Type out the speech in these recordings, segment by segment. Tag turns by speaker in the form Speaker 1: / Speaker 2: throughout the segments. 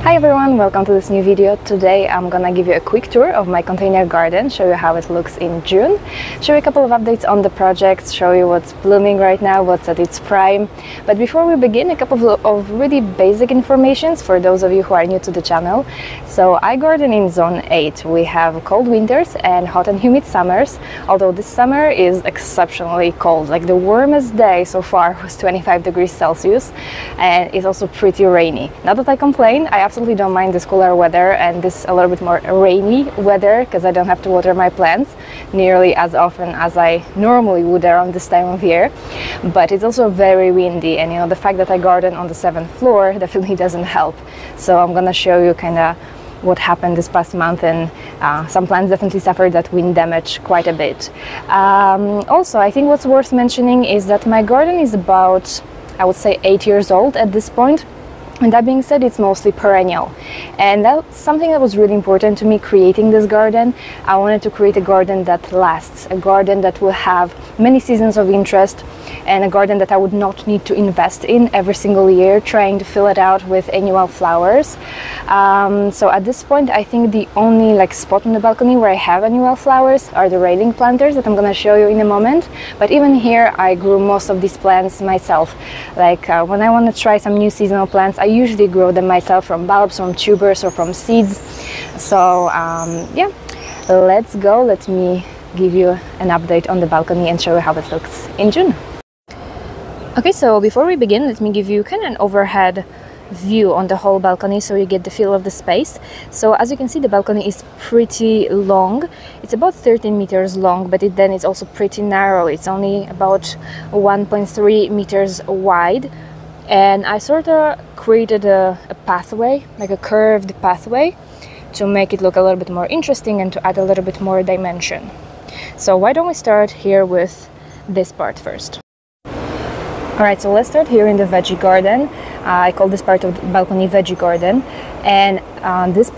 Speaker 1: Hi everyone, welcome to this new video. Today I'm gonna give you a quick tour of my container garden, show you how it looks in June, show you a couple of updates on the projects, show you what's blooming right now, what's at its prime. But before we begin, a couple of really basic informations for those of you who are new to the channel. So I garden in zone 8. We have cold winters and hot and humid summers, although this summer is exceptionally cold. Like the warmest day so far was 25 degrees Celsius, and it's also pretty rainy. Not that I complain, I absolutely don't mind this cooler weather and this a little bit more rainy weather, because I don't have to water my plants nearly as often as I normally would around this time of year. But it's also very windy, and you know, the fact that I garden on the 7th floor definitely doesn't help. So I'm gonna show you kind of what happened this past month, and some plants definitely suffered that wind damage quite a bit. Also, I think what's worth mentioning is that my garden is about, I would say, 8 years old at this point. And that being said, it's mostly perennial, and that's something that was really important to me creating this garden. I wanted to create a garden that lasts, a garden that will have many seasons of interest, and a garden that I would not need to invest in every single year trying to fill it out with annual flowers. So at this point, I think the only spot on the balcony where I have annual flowers are the railing planters that I'm gonna show you in a moment. But even here, I grew most of these plants myself. When I want to try some new seasonal plants, I usually grow them myself from bulbs, from tubers, or from seeds. So yeah, let's go. Let me give you an update on the balcony and show you how it looks in June. Okay, so before we begin, let me give you kind of an overhead view on the whole balcony so you get the feel of the space. So as you can see, the balcony is pretty long. It's about 13 meters long, but then it's also pretty narrow. It's only about 1.3 meters wide. And I sort of created a pathway, like a curved pathway, to make it look a little bit more interesting and to add a little bit more dimension. So why don't we start here with this part first? Alright, so let's start here in the veggie garden. I call this part of the balcony veggie garden. And this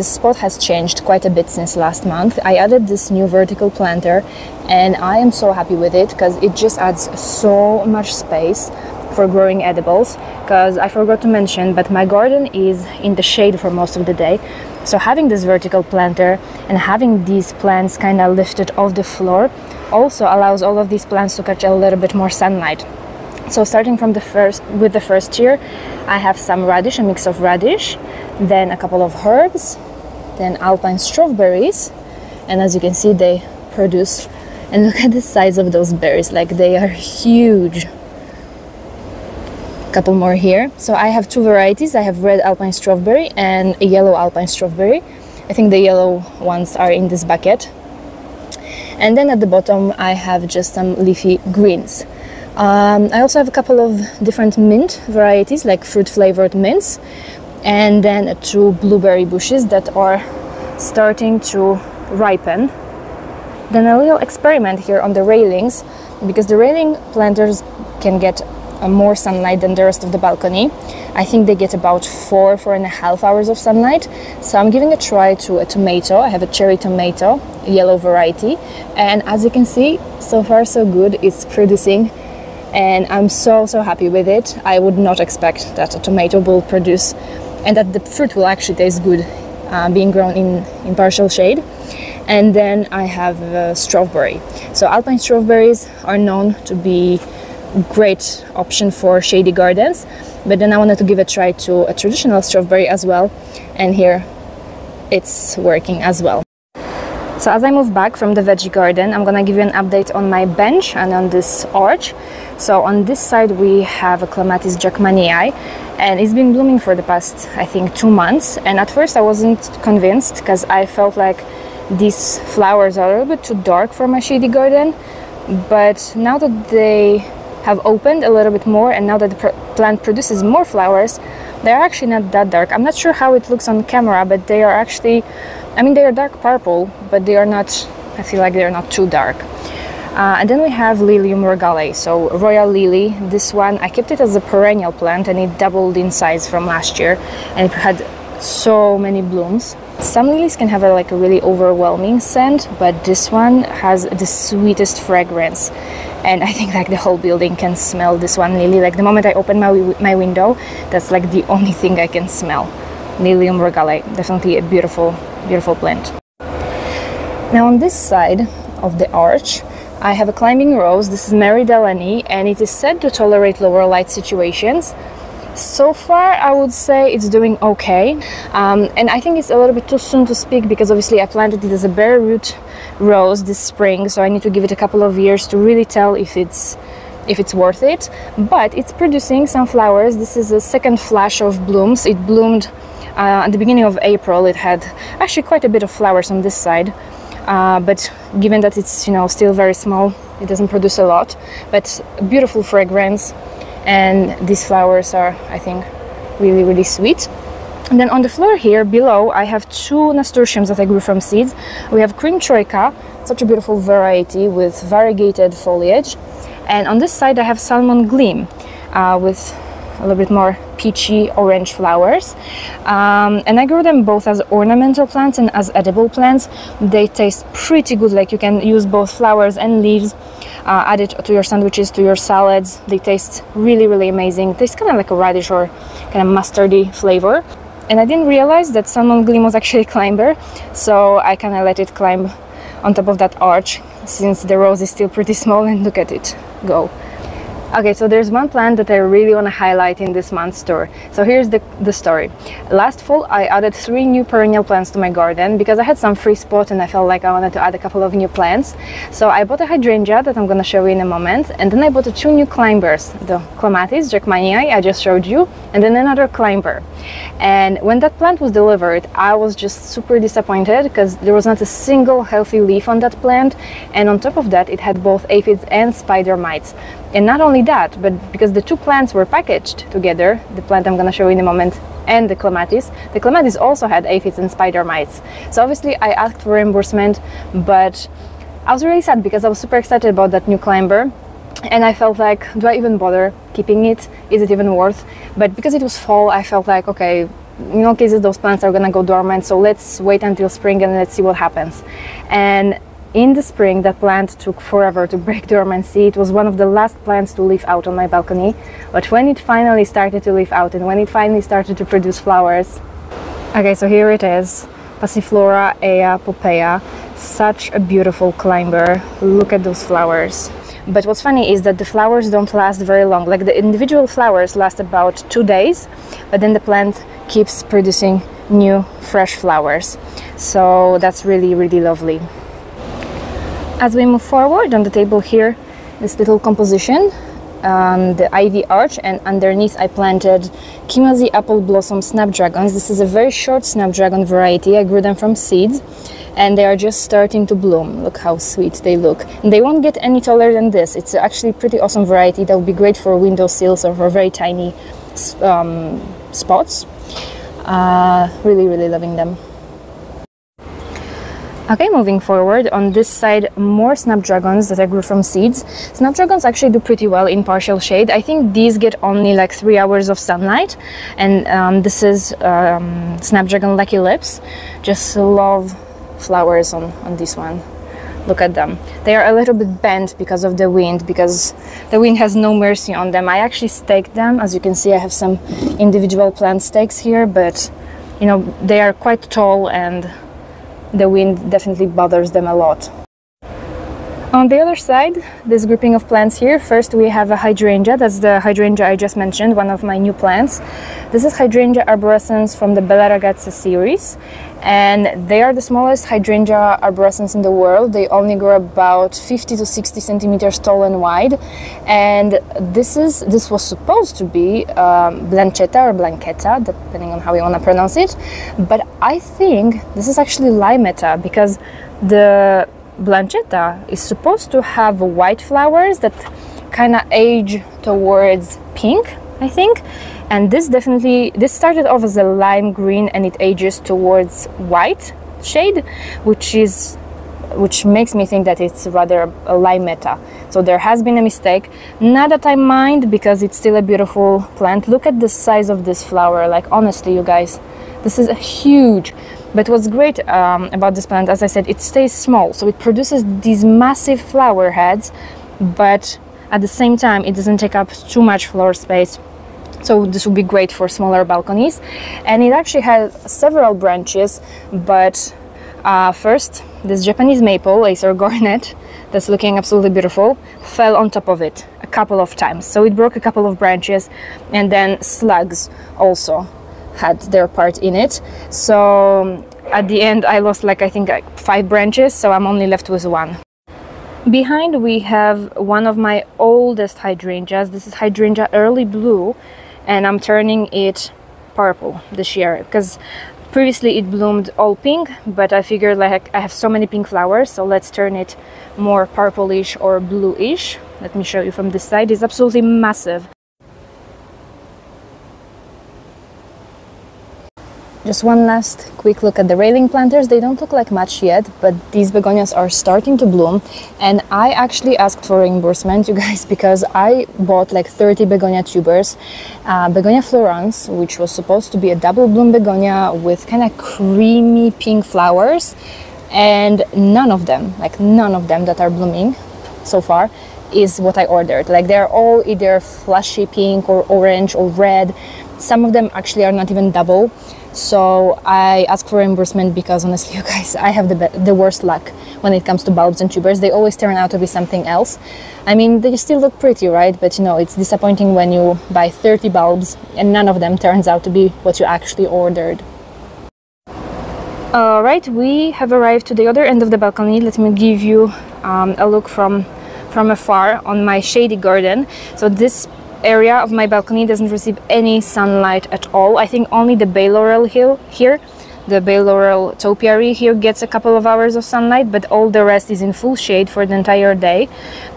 Speaker 1: spot has changed quite a bit since last month. I added this new vertical planter, and I am so happy with it because it just adds so much space for growing edibles. Because I forgot to mention, but my garden is in the shade for most of the day. So having this vertical planter and having these plants kind of lifted off the floor also allows all of these plants to catch a little bit more sunlight. So starting from the first tier, I have some radish, a mix of radish, then a couple of herbs, then alpine strawberries, and as you can see, they produce, and look at the size of those berries, like they are huge. A couple more here. So I have two varieties. I have red alpine strawberry and a yellow alpine strawberry. I think the yellow ones are in this bucket. And then at the bottom, I have just some leafy greens. I also have a couple of different mint varieties, like fruit-flavored mints, and then two blueberry bushes that are starting to ripen. Then a little experiment here on the railings, because the railing planters can get more sunlight than the rest of the balcony. I think they get about 4.5 hours of sunlight. So I'm giving a try to a tomato. I have a cherry tomato, a yellow variety, and as you can see, so far so good. It's producing, and I'm so happy with it. I would not expect that a tomato will produce and that the fruit will actually taste good being grown in partial shade. And then I have strawberry. So alpine strawberries are known to be a great option for shady gardens, but then I wanted to give a try to a traditional strawberry as well, and here it's working as well. So as I move back from the veggie garden, I'm gonna give you an update on my bench and on this arch. So on this side we have a clematis jackmanii, and it's been blooming for the past, I think, 2 months. And at first I wasn't convinced, because I felt like these flowers are a little bit too dark for my shady garden. But now that they have opened a little bit more, and now that the plant produces more flowers, they're actually not that dark. I'm not sure how it looks on camera, but they are actually, I mean, they are dark purple, but they are not, I feel like they're not too dark. And then we have Lilium regale, so royal lily. This one, I kept it as a perennial plant, and it doubled in size from last year, and it had so many blooms. Some lilies can have a really overwhelming scent, but this one has the sweetest fragrance. And I think the whole building can smell this one lily. The moment I open my window, that's the only thing I can smell. Lilium regale. Definitely a beautiful, beautiful plant. Now on this side of the arch, I have a climbing rose. This is Mary Delaney, and it is said to tolerate lower light situations. So far, I would say it's doing okay, and I think it's a little bit too soon to speak because obviously I planted it as a bare root rose this spring, so I need to give it a couple of years to really tell if it's worth it. But it's producing some flowers. This is a second flash of blooms. It bloomed at the beginning of April. It had actually quite a bit of flowers on this side. But given that it's, you know, still very small, it doesn't produce a lot, but beautiful fragrance, and these flowers are, I think, really, really sweet. And then on the floor here below, I have two nasturtiums that I grew from seeds. We have cream troika, such a beautiful variety with variegated foliage, and on this side I have salmon gleam with a little bit more peachy orange flowers, and I grew them both as ornamental plants and as edible plants. They taste pretty good, like you can use both flowers and leaves, add it to your sandwiches, to your salads. They taste really, really amazing. Tastes kind of like a radish or kind of mustardy flavor. And I didn't realize that salmon gleam was actually a climber, so I kind of let it climb on top of that arch since the rose is still pretty small, and look at it go. Okay, so there's one plant that I really want to highlight in this month's tour. So here's the story. Last fall, I added 3 new perennial plants to my garden because I had some free spot and I felt like I wanted to add a couple of new plants. So I bought a hydrangea that I'm going to show you in a moment, and then I bought 2 new climbers, the clematis, Jackmanii, I just showed you, and then another climber. And when that plant was delivered, I was just super disappointed because there was not a single healthy leaf on that plant, and on top of that it had both aphids and spider mites. And not only that, but because the 2 plants were packaged together, the plant I'm going to show you in a moment and the clematis also had aphids and spider mites. So obviously I asked for reimbursement, but I was really sad because I was super excited about that new climber, and I felt like, do I even bother keeping it? Is it even worth? But because it was fall, I felt like, okay, in all cases those plants are gonna go dormant, so let's wait until spring and let's see what happens. And in the spring, that plant took forever to break dormancy. It was one of the last plants to leaf out on my balcony, but when it finally started to leaf out and when it finally started to produce flowers, okay, so here it is, Passiflora ea popea, such a beautiful climber. Look at those flowers. But what's funny is that the flowers don't last very long. Like the individual flowers last about 2 days, but then the plant keeps producing new fresh flowers. So that's really, really lovely. As we move forward on the table here, this little composition, the ivy arch, and underneath I planted Kimazee apple blossom snapdragons. This is a very short snapdragon variety. I grew them from seeds and they are just starting to bloom. Look how sweet they look. And they won't get any taller than this. It's actually a pretty awesome variety that would be great for windowsills or for very tiny spots. Really, really loving them. Okay, moving forward, on this side, more snapdragons that I grew from seeds. Snapdragons actually do pretty well in partial shade. I think these get only like 3 hours of sunlight. And this is Snapdragon Lucky Lips. Just love flowers on this one. Look at them. They are a little bit bent because of the wind, because the wind has no mercy on them. I actually staked them. As you can see, I have some individual plant stakes here, but you know, they are quite tall and the wind definitely bothers them a lot. On the other side, this grouping of plants here, first we have a hydrangea. That's the hydrangea I just mentioned, one of my new plants. This is Hydrangea arborescens from the Bella Ragazza series, and they are the smallest hydrangea arborescens in the world. They only grow about 50 to 60 centimeters tall and wide, and this was supposed to be Blanchetta or Blanchetta, depending on how you want to pronounce it, but I think this is actually Limetta, because the Blanchetta is supposed to have white flowers that kind of age towards pink, I think, and this started off as a lime green and it ages towards white shade, which makes me think that it's rather a Limetta. So there has been a mistake. Not that I mind, because it's still a beautiful plant. Look at the size of this flower. Like, honestly, you guys, this is huge. But what's great about this plant, as I said, it stays small, so it produces these massive flower heads, but at the same time it doesn't take up too much floor space, So this would be great for smaller balconies. And it actually has several branches, but first this Japanese maple, Acer garnet, that's looking absolutely beautiful, fell on top of it a couple of times. So it broke a couple of branches, and then slugs also had their part in it. So at the end I lost like, I think, like 5 branches, so I'm only left with 1. Behind we have one of my oldest hydrangeas. This is hydrangea early blue, and I'm turning it purple this year because previously it bloomed all pink, but I figured like I have so many pink flowers, so let's turn it more purplish or bluish. Let me show you from this side. It's absolutely massive. Just one last quick look at the railing planters. They don't look like much yet, but these begonias are starting to bloom, and I actually asked for reimbursement, you guys, because I bought like 30 begonia tubers. Begonia florans, which was supposed to be a double bloom begonia with kind of creamy pink flowers, and none of them that are blooming so far is what I ordered. Like, they're all either flashy pink or orange or red. Some of them actually are not even double. So I asked for reimbursement because honestly, you guys, I have the worst luck when it comes to bulbs and tubers. They always turn out to be something else. I mean, they still look pretty, right? But you know, it's disappointing when you buy 30 bulbs and none of them turns out to be what you actually ordered. Alright, we have arrived to the other end of the balcony. Let me give you a look from afar on my shady garden. So this area of my balcony doesn't receive any sunlight at all. I think only the bay laurel here, the bay laurel topiary here, gets a couple of hours of sunlight, but all the rest is in full shade for the entire day.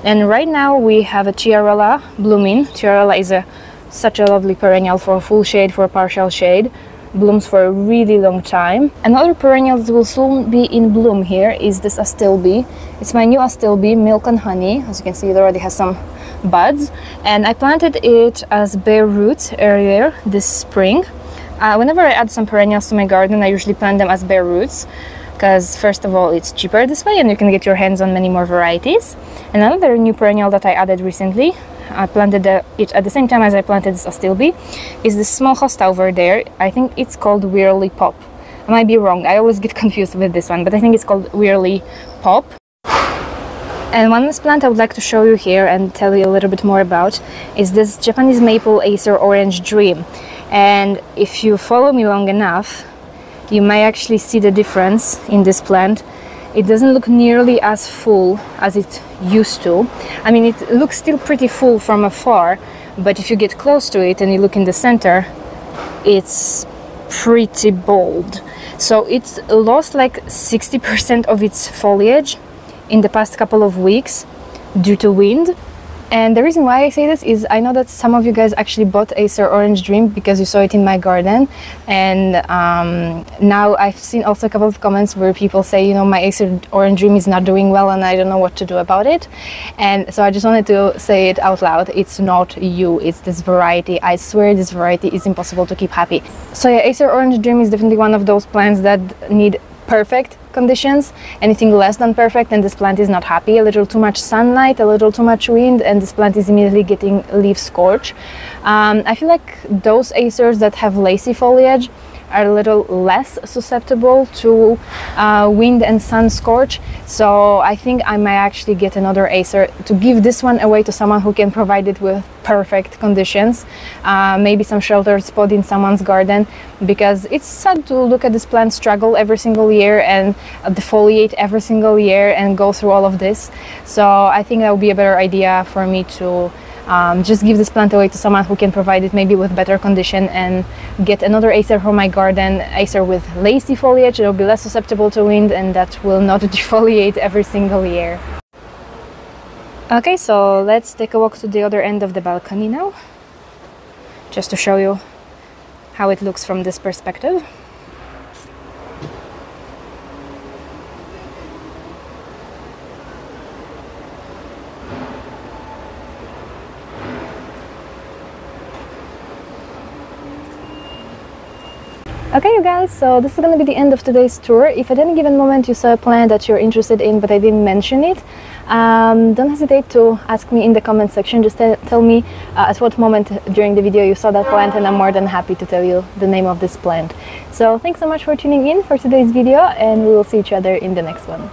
Speaker 1: And right now we have a tiarella blooming. Tiarella is such a lovely perennial for full shade, for partial shade. Blooms for a really long time. Another perennial that will soon be in bloom here is this astilbe. It's my new astilbe, Milk and Honey. As you can see, it already has some buds, and I planted it as bare roots earlier this spring. Whenever I add some perennials to my garden, I usually plant them as bare roots because first of all, it's cheaper this way and you can get your hands on many more varieties. And another new perennial that I added recently, I planted it at the same time as I planted this astilbe, is this small hosta over there. I think it's called Whirly Pop. I might be wrong, I always get confused with this one, but I think it's called Whirly Pop. And one last plant I would like to show you here and tell you a little bit more about is this Japanese maple Acer Orange Dream. And if you follow me long enough, you may actually see the difference in this plant. It doesn't look nearly as full as it used to. I mean, it looks still pretty full from afar, but if you get close to it and you look in the center, it's pretty bold. So it's lost like 60% of its foliage in the past couple of weeks due to wind. And the reason why I say this is I know that some of you guys actually bought Acer Orange Dream because you saw it in my garden, and now I've seen also a couple of comments where people say, you know, my Acer Orange Dream is not doing well and I don't know what to do about it. And so I just wanted to say it out loud. It's not you, it's this variety. I swear this variety is impossible to keep happy. So yeah, Acer Orange Dream is definitely one of those plants that need perfect conditions. Anything less than perfect and this plant is not happy. A little too much sunlight, a little too much wind, and this plant is immediately getting leaf scorch. I feel like those acers that have lacy foliage are a little less susceptible to wind and sun scorch. So I think I might actually get another acer to give this one away to someone who can provide it with perfect conditions, maybe some sheltered spot in someone's garden, because it's sad to look at this plant struggle every single year and defoliate every single year and go through all of this. So I think that would be a better idea for me to just give this plant away to someone who can provide it maybe with better condition, and get another acer for my garden, acer with lacy foliage. It will be less susceptible to wind and that will not defoliate every single year. Okay, so let's take a walk to the other end of the balcony now, just to show you how it looks from this perspective. Okay, you guys, so this is going to be the end of today's tour. If at any given moment you saw a plant that you're interested in but I didn't mention it, don't hesitate to ask me in the comment section. Just tell me at what moment during the video you saw that plant, and I'm more than happy to tell you the name of this plant. So thanks so much for tuning in for today's video, and we will see each other in the next one.